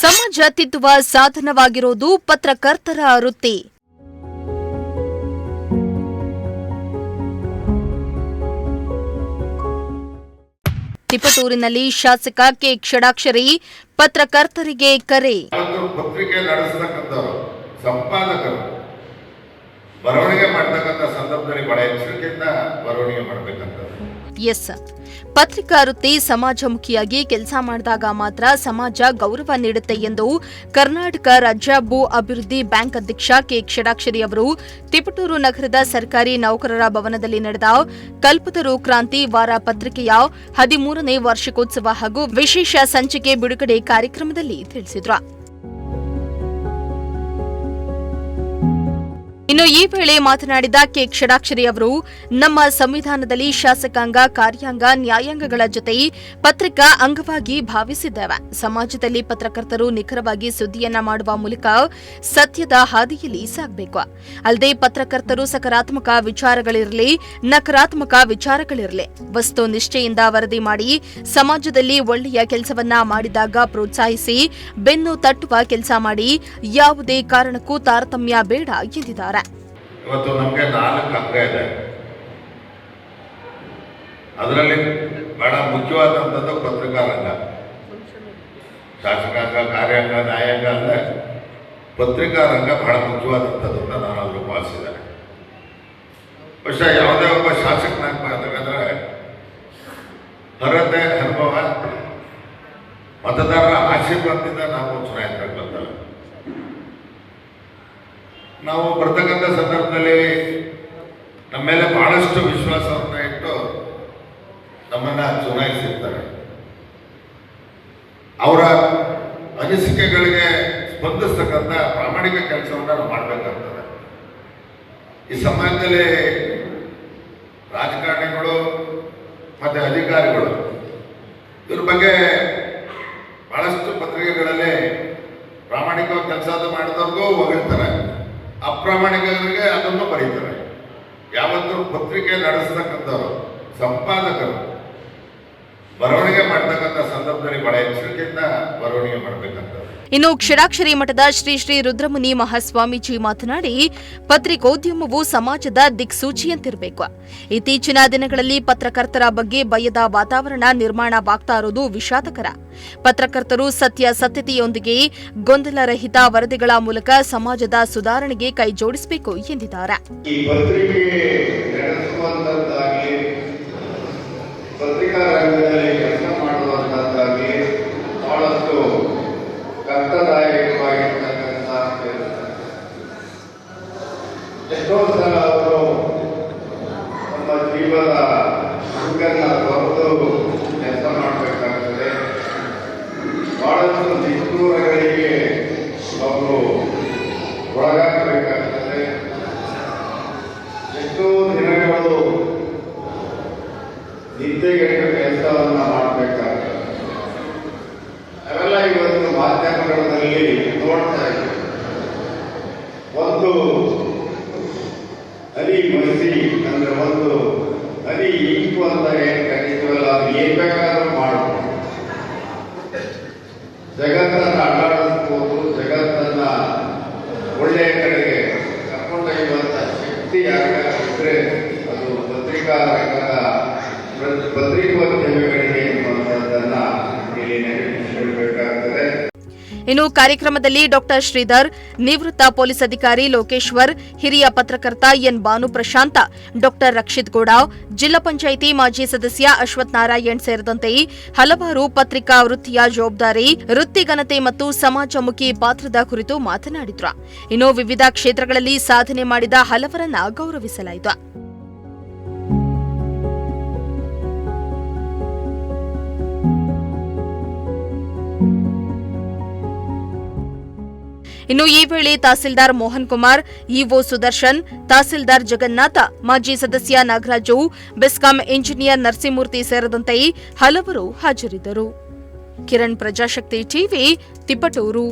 ಸಮಾಜ ತಿದ್ದುವ ಸಾಧನವಾಗಿರೋದು ಪತ್ರಕರ್ತರ ವೃತ್ತಿ. ತಿಪಟೂರಿನಲ್ಲಿ ಶಾಸಕ ಕೆ ಷಡಾಕ್ಷರಿ ಪತ್ರಕರ್ತರಿಗೆ ಕರೆ. ಪತ್ರಿಕೆ ನಡೆಸತಕ್ಕಂಥವರು ಸಂಪಾದಕರು ಬರವಣಿಗೆ ಮಾಡತಕ್ಕಂಥ ಸಂದರ್ಭದಲ್ಲಿ ಬಹಳ ಎಚ್ಚರಿಕೆಯಿಂದ ಬರವಣಿಗೆ ಮಾಡಬೇಕಂತ. ಎಸ್, ಪತ್ರಿಕಾ ವೃತ್ತಿ ಸಮಾಜಮುಖಿಯಾಗಿ ಕೆಲಸ ಮಾಡಿದಾಗ ಮಾತ್ರ ಸಮಾಜ ಗೌರವ ನೀಡುತ್ತೆ ಎಂದು ಕರ್ನಾಟಕ ರಾಜ್ಯ ಭೂ ಅಭಿವೃದ್ಧಿ ಬ್ಯಾಂಕ್ ಅಧ್ಯಕ್ಷ ಕೆ ಷಡಾಕ್ಷರಿ ಅವರು ತಿಪಟೂರು ನಗರದ ಸರ್ಕಾರಿ ನೌಕರರ ಭವನದಲ್ಲಿ ನಡೆದ ಕಲ್ಪತರು ಕ್ರಾಂತಿ ವಾರ ಪತ್ರಿಕೆಯ 13ನೇ ವಾರ್ಷಿಕೋತ್ಸವ ಹಾಗೂ ವಿಶೇಷ ಸಂಚಿಕೆ ಬಿಡುಗಡೆ ಕಾರ್ಯಕ್ರಮದಲ್ಲಿ ತಿಳಿಸಿದರು. ಇನ್ನು ಈ ವೇಳೆ ಮಾತನಾಡಿದ ಕೆ ಷಡಾಕ್ಷರಿ ಅವರು, ನಮ್ಮ ಸಂವಿಧಾನದಲ್ಲಿ ಶಾಸಕಾಂಗ, ಕಾರ್ಯಾಂಗ, ನ್ಯಾಯಾಂಗಗಳ ಜೊತೆ ಪತ್ರಿಕಾ ಅಂಗವಾಗಿ ಭಾವಿಸಿದ್ದೇವೆ. ಸಮಾಜದಲ್ಲಿ ಪತ್ರಕರ್ತರು ನಿಖರವಾಗಿ ಸುದ್ದಿಯನ್ನ ಮಾಡುವ ಮೂಲಕ ಸತ್ಯದ ಹಾದಿಯಲ್ಲಿ ಸಾಗಬೇಕು. ಅಲ್ಲದೆ ಪತ್ರಕರ್ತರು ಸಕಾರಾತ್ಮಕ ವಿಚಾರಗಳಿರಲಿ, ನಕಾರಾತ್ಮಕ ವಿಚಾರಗಳಿರಲಿ, ವಸ್ತು ನಿಷ್ಠೆಯಿಂದ ವರದಿ ಮಾಡಿ ಸಮಾಜದಲ್ಲಿ ಒಳ್ಳೆಯ ಕೆಲಸವನ್ನ ಮಾಡಿದಾಗ ಪ್ರೋತ್ಸಾಹಿಸಿ, ಬೆನ್ನು ತಟ್ಟುವ ಕೆಲಸ ಮಾಡಿ, ಯಾವುದೇ ಕಾರಣಕ್ಕೂ ತಾರತಮ್ಯ ಬೇಡ ಎಂದಿದ್ದಾರೆ. ಇವತ್ತು ನಮಗೆ 4 ಅಂಗ ಇದೆ. ಅದರಲ್ಲಿ ಬಹಳ ಮುಖ್ಯವಾದಂಥದ್ದು ಪತ್ರಿಕಾರಂಗ. ಶಾಸಕಾಂಗ, ಕಾರ್ಯಾಂಗ, ನ್ಯಾಯಾಂಗ ಅಂದರೆ ಪತ್ರಿಕಾರಂಗ ಬಹಳ ಮುಖ್ಯವಾದಂಥದ್ದು ಅಂತ ನಾನು ಅದ್ರ ಭಾವಿಸಿದ್ದೇನೆ. ಬಹುಶಃ ಯಾವುದೇ ಒಬ್ಬ ಶಾಸಕನಾಗಬೇಕಾದ್ರೆ ಅರ್ಹತೆ, ಅನುಭವ, ಮತದಾರರ ಆಶೀರ್ವಾದದಿಂದ ನಾವು ಚುನಾಯಿತರಾಗಿ ಬರ್ತೇವೆ. ನಾವು ಬರ್ತಕ್ಕಂಥ ಸಂದರ್ಭದಲ್ಲಿ ನಮ್ಮ ಮೇಲೆ ಬಹಳಷ್ಟು ವಿಶ್ವಾಸವನ್ನು ಇಟ್ಟು ನಮ್ಮನ್ನು ಚುನಾಯಿಸಿರ್ತಾರೆ. ಅವರ ಅನಿಸಿಕೆಗಳಿಗೆ ಸ್ಪಂದಿಸ್ತಕ್ಕಂಥ ಪ್ರಾಮಾಣಿಕ ಕೆಲಸವನ್ನು ನಾವು ಮಾಡಬೇಕಾಗ್ತದೆ. ಈ ಸಮಾಜದಲ್ಲಿ ರಾಜಕಾರಣಿಗಳು ಮತ್ತು ಅಧಿಕಾರಿಗಳು ಇದ್ರ ಬಗ್ಗೆ ಬಹಳಷ್ಟು ಪತ್ರಿಕೆಗಳಲ್ಲಿ ಪ್ರಾಮಾಣಿಕವಾಗಿ ಕೆಲಸ ಮಾಡಿದವ್ರಿಗೂ ಹೊಗಳ್ತಾರೆ, ಅಪ್ರಾಮಾಣಿಕರಿಗೆ ಅದನ್ನು ಬರೀತಾರೆ. ಯಾವತ್ತೂ ಪತ್ರಿಕೆ ನಡೆಸತಕ್ಕಂಥವ್ರು ಸಂಪಾದಕರು ಬರವಣಿಗೆ ಮಾಡತಕ್ಕಂಥ ಸಂದರ್ಭದಲ್ಲಿ ಬಹಳ ಎಚ್ಚರಿಕೆಯಿಂದ ಬರವಣಿಗೆ ಮಾಡಬೇಕಂತ. ಇನ್ನು ಷಡಾಕ್ಷರಿ ಮಠದ ಶ್ರೀ ಶ್ರೀ ರುದ್ರಮುನಿ ಮಹಾಸ್ವಾಮೀಜಿ ಮಾತನಾಡಿ, ಪತ್ರಿಕೋದ್ಯಮವು ಸಮಾಜದ ದಿಕ್ಸೂಚಿಯಂತಿರಬೇಕು. ಇತ್ತೀಚಿನ ದಿನಗಳಲ್ಲಿ ಪತ್ರಕರ್ತರ ಬಗ್ಗೆ ಭಯದ ವಾತಾವರಣ ನಿರ್ಮಾಣವಾಗ್ತಾ ಇರೋದು ವಿಷಾದಕರ. ಪತ್ರಕರ್ತರು ಸತ್ಯತೆಯೊಂದಿಗೆ ಗೊಂದಲರಹಿತ ವರದಿಗಳ ಮೂಲಕ ಸಮಾಜದ ಸುಧಾರಣೆಗೆ ಕೈ ಜೋಡಿಸಬೇಕು ಎಂದಿದ್ದಾರೆ. ಪತ್ರಿಕಾ ರಂಗದಲ್ಲಿ ಕೆಲಸ ಮಾಡುವಂತಹದ್ದಾಗಿ ಬಹಳಷ್ಟು ಕಷ್ಟದಾಯಕವಾಗಿರ್ತಕ್ಕಂಥ ಎಷ್ಟೋ ಸಲ ಅವರು ನಮ್ಮ ಜೀವದ ಹಂಗನ್ನ ಹೊರತು ಕೆಲಸ ಮಾಡಬೇಕಾಗ್ತದೆ. ಬಹಳಷ್ಟು ನಿಷ್ಠೂರಗಳಿಗೆ ಅವರು ಒಳಗಾಗಬೇಕಾಗ್ತದೆ. ಎಷ್ಟೋ ದಿನಗಳು ನಿದ್ದೆಗೆಟ್ಟು ಕೆಲಸವನ್ನ ಮಾಡಬೇಕಾಗ್ತದೆ. ಅವೆಲ್ಲ ಇವತ್ತು ಮಾಧ್ಯಮಗಳಲ್ಲಿ ನೋಡ್ತಾ ಇದ್ದೀವಿ. ಒಂದು ಹನಿ ಮಸಿ ಅಂದ್ರೆ ಒಂದು ಹನಿ ಇಂಕು ಅಂತ ಏನ್ ಕರೀತೀವಲ್ಲ, ಅದು ಏನ್ ಬೇಕಾದ್ರೂ ಮಾಡಬಹುದು. ಜಗತ್ತನ್ನ ಅಡ್ಡಾಡಿಸ್ಬೋದು, ಜಗತ್ತನ್ನ ಒಳ್ಳೆಯ ಕಡೆಗೆ ಕರ್ಕೊಂಡೊಯ್ಯುವಂತ ಶಕ್ತಿ ಯಾಕಾದ್ರೆ ಅದು ಪತ್ರಿಕಾ ರಂಗದ ಪತ್ರಿಕೋದ್ಯಮಿಗಳಿಗೆ ಎನ್ನುವಂಥದ್ದನ್ನ ಇಲ್ಲಿ ನೆನಪಿಸಿಕೊಳ್ಳಬೇಕಾಗುತ್ತದೆ. ಇನ್ನು ಕಾರ್ಯಕ್ರಮದಲ್ಲಿ ಡಾಕ್ಟರ್ ಶ್ರೀಧರ್, ನಿವೃತ್ತ ಪೊಲೀಸ್ ಅಧಿಕಾರಿ ಲೋಕೇಶ್ವರ್, ಹಿರಿಯ ಪತ್ರಕರ್ತ ಎನ್ ಭಾನು ಪ್ರಶಾಂತ, ಡಾಕ್ಟರ್ ರಕ್ಷಿತ್ ಗೌಡ, ಜಿಲ್ಲಾ ಪಂಚಾಯಿತಿ ಮಾಜಿ ಸದಸ್ಯ ಅಶ್ವಥ್ ನಾರಾಯಣ್ ಸೇರಿದಂತೆ ಹಲವಾರು ಪತ್ರಿಕಾ ವೃತ್ತಿಯ ಜವಾಬ್ದಾರಿ, ವೃತ್ತಿಘನತೆ ಮತ್ತು ಸಮಾಜಮುಖಿ ಪಾತ್ರದ ಕುರಿತು ಮಾತನಾಡಿದ್ರು. ಇನ್ನು ವಿವಿಧ ಕ್ಷೇತ್ರಗಳಲ್ಲಿ ಸಾಧನೆ ಮಾಡಿದ ಹಲವರನ್ನ ಗೌರವಿಸಲಾಯಿತು. ಇನ್ನು ಈ ವೇಳೆ ತಹಸೀಲ್ದಾರ್ ಮೋಹನ್ ಕುಮಾರ್, ಇಒ ಸುದರ್ಶನ್, ತಹಸೀಲ್ದಾರ್ ಜಗನ್ನಾಥ, ಮಾಜಿ ಸದಸ್ಯ ನಾಗರಾಜು, ಬೆಸ್ಕಾಂ ಇಂಜಿನಿಯರ್ ನರಸಿಂಹಮೂರ್ತಿ ಸೇರಿದಂತೆ ಹಲವರು ಹಾಜರಿದ್ದರು. ಕಿರಣ್, ಪ್ರಜಾಶಕ್ತಿ ಟಿವಿ, ತಿಪಟೂರು.